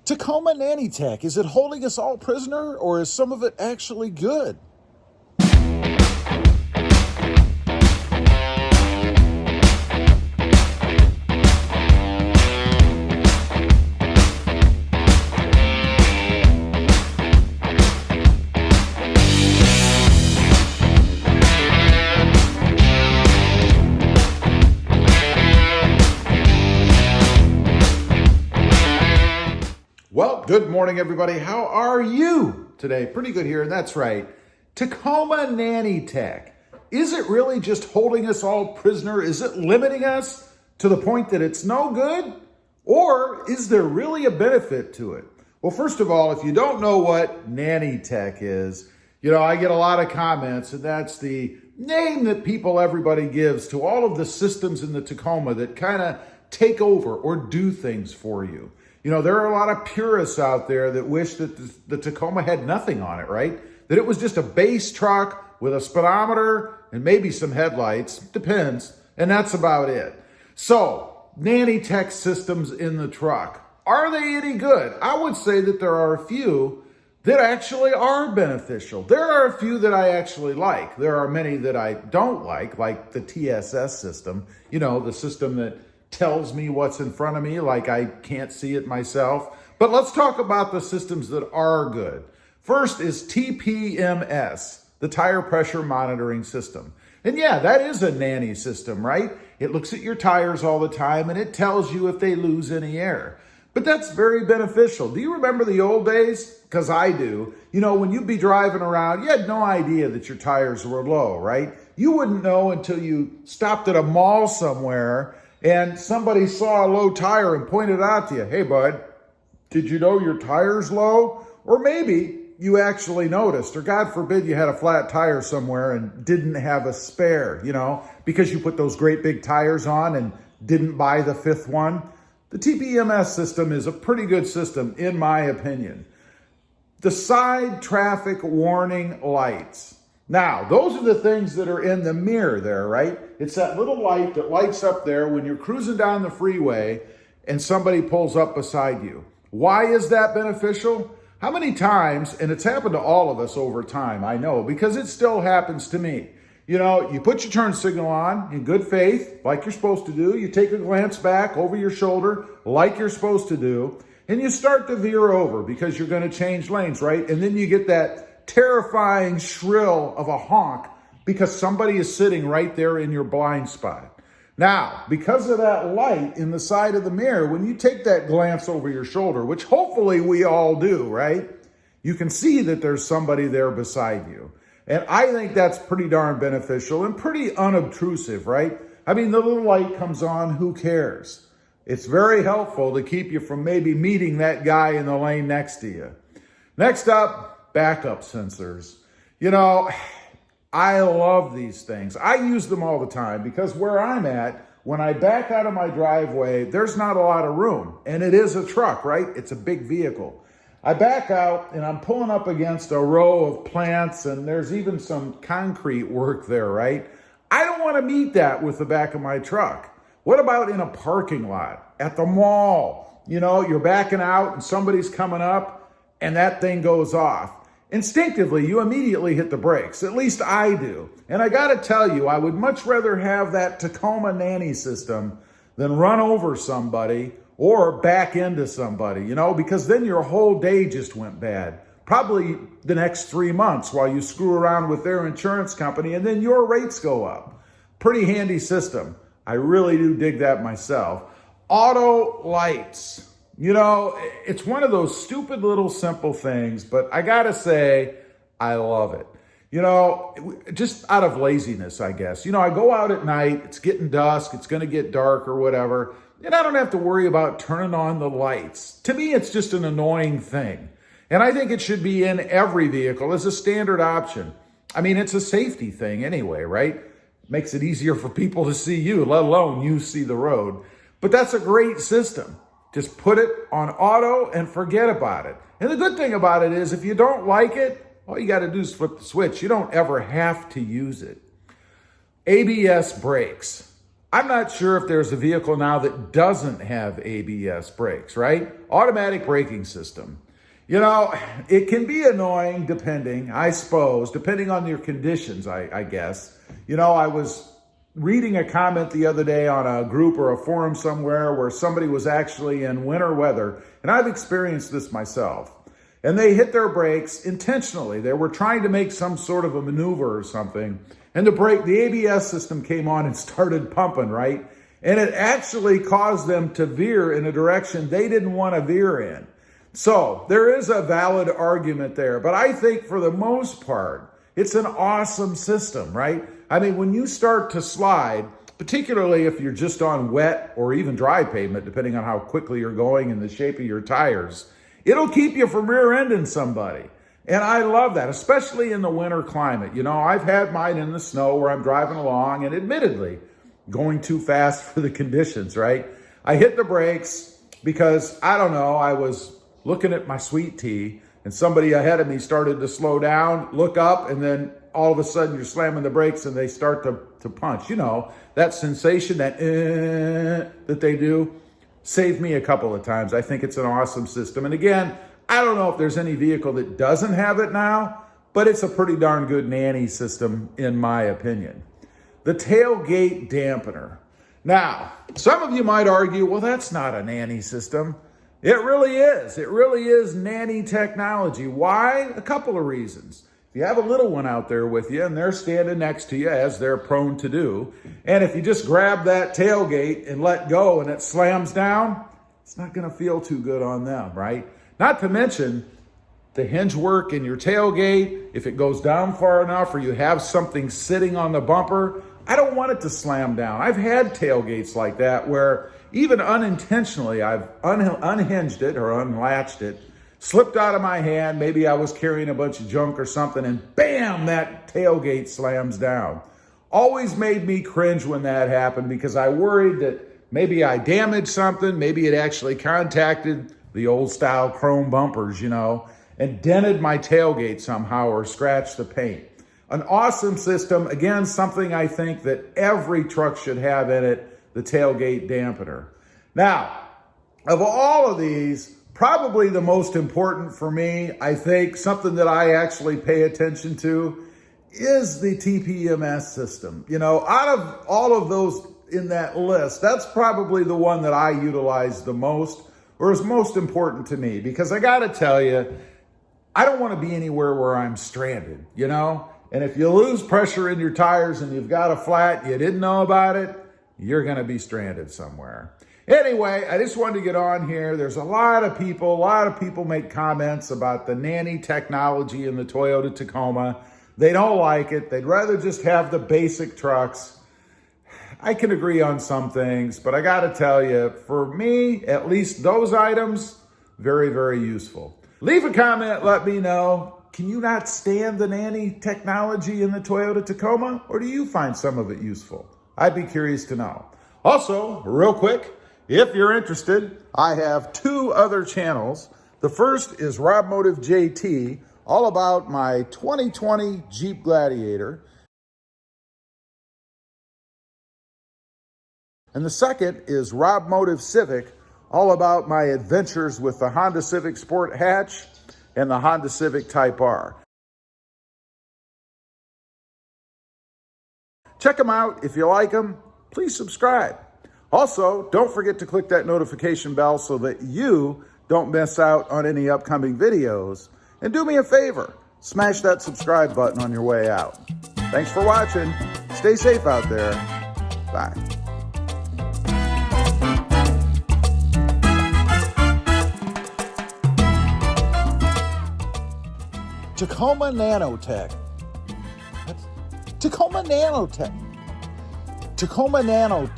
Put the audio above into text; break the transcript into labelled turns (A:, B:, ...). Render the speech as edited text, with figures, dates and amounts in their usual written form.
A: Tacoma Nanny Tech, is it holding us all prisoner, or is some of it actually good? Well, good morning, everybody. How are you today? Pretty good here, and that's right. Tacoma Nanny Tech. Is it really just holding us all prisoner? Is it limiting us to the point that it's no good? Or is there really a benefit to it? Well, first of all, if you don't know what Nanny Tech is, I get a lot of comments, and that's the name that everybody gives to all of the systems in the Tacoma that kind of take over or do things for you. There are a lot of purists out there that wish that the Tacoma had nothing on it, right? That it was just a base truck with a speedometer and maybe some headlights, depends, and that's about it. So, Nanny Tech systems in the truck, are they any good? I would say that there are a few that actually are beneficial. There are a few that I actually like. There are many that I don't like the TSS system, the system that tells me what's in front of me like I can't see it myself. But let's talk about the systems that are good. First is TPMS, the tire pressure monitoring system. And yeah, that is a nanny system, right? It looks at your tires all the time and it tells you if they lose any air. But that's very beneficial. Do you remember the old days? Because I do. When you'd be driving around, you had no idea that your tires were low, right? You wouldn't know until you stopped at a mall somewhere and somebody saw a low tire and pointed out to you, hey, bud, did you know your tire's low? Or maybe you actually noticed, or God forbid you had a flat tire somewhere and didn't have a spare, because you put those great big tires on and didn't buy the fifth one. The TPMS system is a pretty good system, in my opinion. The side traffic warning lights. Now, those are the things that are in the mirror there, right? It's that little light that lights up there when you're cruising down the freeway and somebody pulls up beside you. Why is that beneficial? How many times, and it's happened to all of us over time, I know, because it still happens to me. You put your turn signal on in good faith, like you're supposed to do. You take a glance back over your shoulder, like you're supposed to do, and you start to veer over because you're going to change lanes, right? And then you get that terrifying shrill of a honk because somebody is sitting right there in your blind spot. Now, because of that light in the side of the mirror, when you take that glance over your shoulder, which hopefully we all do, right? You can see that there's somebody there beside you. And I think that's pretty darn beneficial and pretty unobtrusive, right? I mean, the little light comes on, who cares? It's very helpful to keep you from maybe meeting that guy in the lane next to you. Next up, backup sensors. I love these things. I use them all the time because where I'm at, when I back out of my driveway, there's not a lot of room. And it is a truck, right? It's a big vehicle. I back out and I'm pulling up against a row of plants and there's even some concrete work there, right? I don't want to meet that with the back of my truck. What about in a parking lot, at the mall? You're backing out and somebody's coming up and that thing goes off. Instinctively, you immediately hit the brakes. At least I do. And I got to tell you, I would much rather have that Tacoma Nanny system than run over somebody or back into somebody, because then your whole day just went bad. Probably the next 3 months while you screw around with their insurance company and then your rates go up. Pretty handy system. I really do dig that myself. Auto lights. It's one of those stupid little simple things, but I gotta say, I love it. Just out of laziness, I guess. I go out at night, it's getting dusk, it's gonna get dark or whatever, and I don't have to worry about turning on the lights. To me, it's just an annoying thing. And I think it should be in every vehicle as a standard option. I mean, it's a safety thing anyway, right? Makes it easier for people to see you, let alone you see the road. But that's a great system. Just put it on auto and forget about it. And the good thing about it is if you don't like it, all you got to do is flip the switch. You don't ever have to use it. ABS brakes. I'm not sure if there's a vehicle now that doesn't have ABS brakes, right? Automatic braking system. You know, it can be annoying depending on your conditions, I guess. You know, I was reading a comment the other day on a group or a forum somewhere where somebody was actually in winter weather, and I've experienced this myself. And they hit their brakes intentionally. They were trying to make some sort of a maneuver or something, and the ABS system came on and started pumping, right? And it actually caused them to veer in a direction they didn't want to veer in. So there is a valid argument there, but I think for the most part, it's an awesome system, right? I mean, when you start to slide, particularly if you're just on wet or even dry pavement, depending on how quickly you're going and the shape of your tires, it'll keep you from rear-ending somebody. And I love that, especially in the winter climate. You know, I've had mine in the snow where I'm driving along and admittedly going too fast for the conditions, right? I hit the brakes because, I don't know, I was looking at my sweet tea and somebody ahead of me started to slow down, look up, and then all of a sudden you're slamming the brakes and they start to punch. You know, that sensation, that they do, saved me a couple of times. I think it's an awesome system. And again, I don't know if there's any vehicle that doesn't have it now, but it's a pretty darn good nanny system in my opinion. The tailgate dampener. Now, some of you might argue, well, that's not a nanny system. It really is. It really is nanny technology. Why? A couple of reasons. If you have a little one out there with you and they're standing next to you, as they're prone to do, and if you just grab that tailgate and let go and it slams down, it's not going to feel too good on them, right? Not to mention the hinge work in your tailgate. If it goes down far enough or you have something sitting on the bumper, I don't want it to slam down. I've had tailgates like that where even unintentionally I've unhinged it or unlatched it, slipped out of my hand. Maybe I was carrying a bunch of junk or something and bam, that tailgate slams down. Always made me cringe when that happened because I worried that maybe I damaged something. Maybe it actually contacted the old style chrome bumpers, you know, and dented my tailgate somehow or scratched the paint. An awesome system. Again, something I think that every truck should have in it, the tailgate dampener. Now, of all of these, probably the most important for me, I think, something that I actually pay attention to is the TPMS system. You know, out of all of those in that list, that's probably the one that I utilize the most or is most important to me because I got to tell you, I don't want to be anywhere where I'm stranded, you know? And if you lose pressure in your tires and you've got a flat, you didn't know about it, you're going to be stranded somewhere. Anyway, I just wanted to get on here. There's a lot of people make comments about the nanny technology in the Toyota Tacoma. They don't like it. They'd rather just have the basic trucks. I can agree on some things, but I got to tell you, for me, at least those items, very, very useful. Leave a comment, let me know. Can you not stand the nanny technology in the Toyota Tacoma, or do you find some of it useful? I'd be curious to know. Also, real quick, if you're interested, I have two other channels. The first is RobMotive JT, all about my 2020 Jeep Gladiator. And the second is RobMotive Civic, all about my adventures with the Honda Civic Sport Hatch and the Honda Civic Type R. Check them out. If you like them, please subscribe. Also, don't forget to click that notification bell so that you don't miss out on any upcoming videos. And do me a favor, smash that subscribe button on your way out. Thanks for watching. Stay safe out there. Bye. Tacoma Nanotech. Tacoma Nanotech. Tacoma Nano.